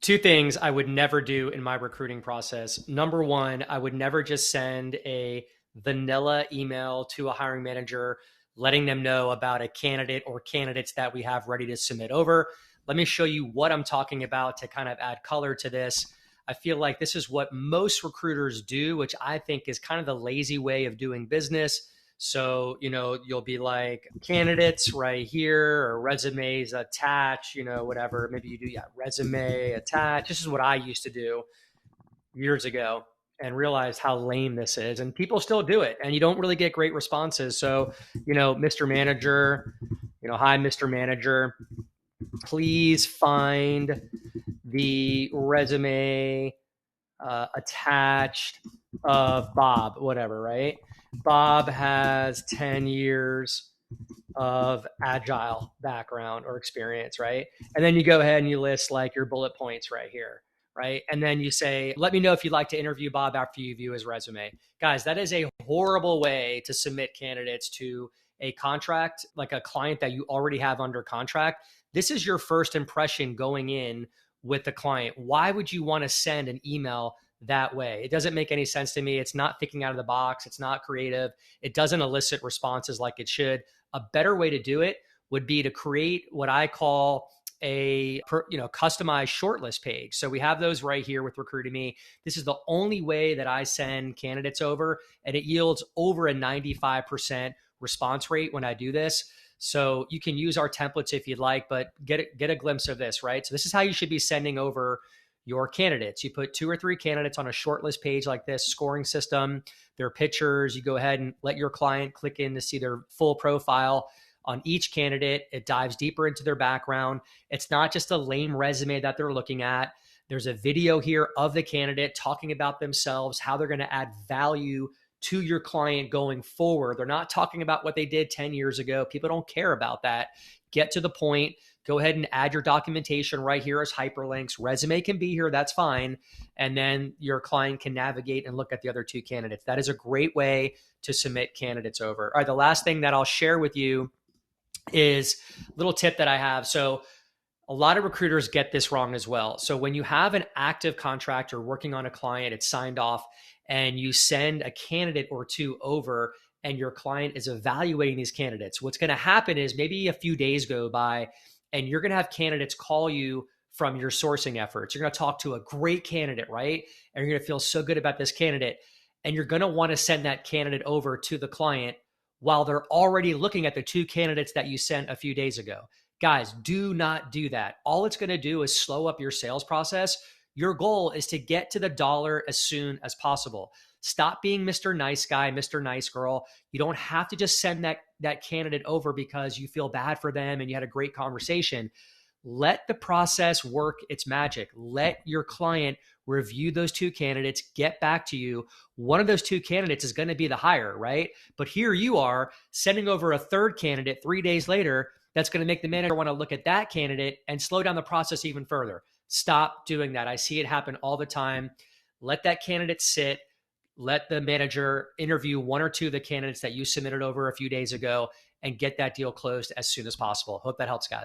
Two things I would never do in my recruiting process. Number one, I would never just send a vanilla email to a hiring manager letting them know about a candidate or candidates that we have ready to submit over. Let me show you what I'm talking about to kind of add color to this. I feel like this is what most recruiters do, which I think is kind of the lazy way of doing business. So, you'll be like candidates right here or resumes attach, whatever. Maybe you do, resume attach. This is what I used to do years ago and realized how lame this is. And people still do it and you don't really get great responses. So, Mr. Manager, hi, Mr. Manager, please find the resume attached of Bob, whatever, right? Bob has 10 years of agile background or experience, right? And then you go ahead and you list like your bullet points right here, right? And then you say, let me know if you'd like to interview Bob after you view his resume. Guys, that is a horrible way to submit candidates to a contract, like a client that you already have under contract. This is your first impression going in with the client. Why would you want to send an email that way? It doesn't make any sense to me. It's not thinking out of the box. It's not creative. It doesn't elicit responses like it should. A better way to do it would be to create what I call a customized shortlist page. So we have those right here with Recruitemy. This is the only way that I send candidates over, and it yields over a 95% response rate when I do this. So you can use our templates if you'd like, but get a glimpse of this, right? So this is how you should be sending over your candidates. You put 2 or 3 candidates on a shortlist page like this, scoring system, their pictures. You go ahead and let your client click in to see their full profile on each candidate. It dives deeper into their background. It's not just a lame resume that they're looking at. There's a video here of the candidate talking about themselves, how they're going to add value to your client going forward. They're not talking about what they did 10 years ago. People don't care about that. Get to the point. Go ahead and add your documentation right here as hyperlinks. Resume can be here. That's fine. And then your client can navigate and look at the other 2 candidates. That is a great way to submit candidates over. All right. The last thing that I'll share with you is a little tip that I have. So a lot of recruiters get this wrong as well. So when you have an active contractor working on a client, it's signed off, and you send a candidate or 2 over and your client is evaluating these candidates, what's going to happen is maybe a few days go by and you're going to have candidates call you from your sourcing efforts. You're going to talk to a great candidate, right? And you're going to feel so good about this candidate. And you're going to want to send that candidate over to the client while they're already looking at the 2 candidates that you sent a few days ago. Guys, do not do that. All it's going to do is slow up your sales process. Your goal is to get to the dollar as soon as possible. Stop being Mr. Nice Guy, Mr. Nice Girl. You don't have to just send that candidate over because you feel bad for them and you had a great conversation. Let the process work its magic. Let your client review those 2 candidates, get back to you. One of those 2 candidates is going to be the hire, right? But here you are sending over a 3rd candidate 3 days later. That's going to make the manager want to look at that candidate and slow down the process even further. Stop doing that. I see it happen all the time. Let that candidate sit. Let the manager interview 1 or 2 of the candidates that you submitted over a few days ago and get that deal closed as soon as possible. Hope that helps, guys.